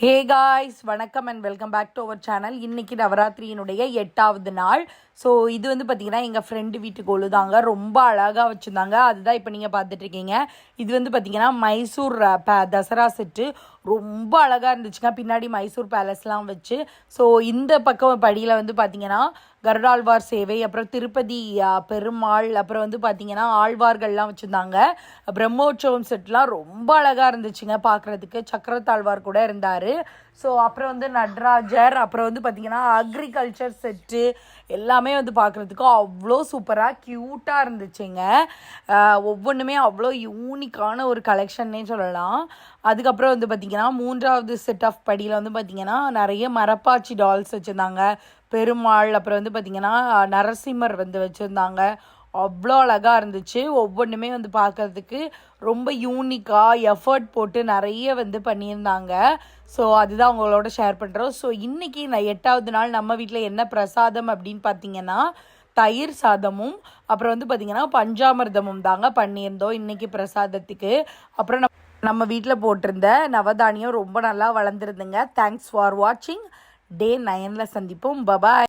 ஹே guys, வணக்கம் and welcome back to our channel. இன்றைக்கி நவராத்திரியினுடைய 8வது நாள். ஸோ இது வந்து பார்த்திங்கன்னா எங்கள் ஃப்ரெண்டு வீட்டுக்கு ஒழுதாங்க, ரொம்ப அழகாக வச்சுருந்தாங்க. அதுதான் இப்போ நீங்கள் பார்த்துட்ருக்கீங்க. இது வந்து பார்த்திங்கன்னா மைசூர் தசரா செட்டு ரொம்ப அழகாக இருந்துச்சுங்க. பின்னாடி மைசூர் பேலஸ்லாம் வச்சு. ஸோ இந்த பக்கம் படியில் வந்து பார்த்திங்கன்னா கருடாழ்வார் சேவை, அப்புறம் திருப்பதி பெருமாள், அப்புறம் வந்து பார்த்திங்கன்னா ஆழ்வார்கள்லாம் வச்சுருந்தாங்க. பிரம்மோற்சவம் செட்லாம் ரொம்ப அழகாக இருந்துச்சுங்க பார்க்குறதுக்கு. சக்கரத்தாழ்வார் கூட இருந்தார். ஸோ அப்புறம் வந்து நடராஜர், அப்புறம் வந்து பார்த்திங்கன்னா அக்ரிகல்ச்சர் செட்டு எல்லாமே வந்து பார்க்குறதுக்கு அவ்வளோ சூப்பராக க்யூட்டாக இருந்துச்சுங்க. ஒவ்வொன்றுமே அவ்வளோ யூனிக்கான ஒரு கலெக்ஷன்னே சொல்லலாம். அதுக்கப்புறம் வந்து பார்த்திங்கன்னா 3வது செட் ஆஃப் படியில் வந்து பார்த்திங்கன்னா நிறைய மரப்பாச்சி டால்ஸ் வச்சுருந்தாங்க. பெருமாள், அப்புறம் வந்து பார்த்திங்கன்னா நரசிம்மர் வந்து வச்சுருந்தாங்க. அவ்வளோ அழகாக இருந்துச்சு. ஒவ்வொன்றுமே வந்து பார்க்குறதுக்கு ரொம்ப யூனிக்காக எஃபர்ட் போட்டு நிறைய வந்து பண்ணியிருந்தாங்க. ஸோ அதுதான் உங்களோட ஷேர் பண்ணுறோம். ஸோ இன்றைக்கி 8வது நாள் நம்ம வீட்டில் என்ன பிரசாதம் அப்படின்னு பார்த்தீங்கன்னா தயிர் சாதமும், அப்புறம் வந்து பார்த்திங்கன்னா பஞ்சாமிர்தமும் தாங்க பண்ணியிருந்தோம் இன்றைக்கி பிரசாதத்துக்கு. அப்புறம் நம்ம வீட்டில் போட்டிருந்த நவதானியம் ரொம்ப நல்லா வளர்ந்துருந்துங்க. தேங்க்ஸ் ஃபார் வாட்சிங். டே 9ல் சந்திப்போம். பபாய்.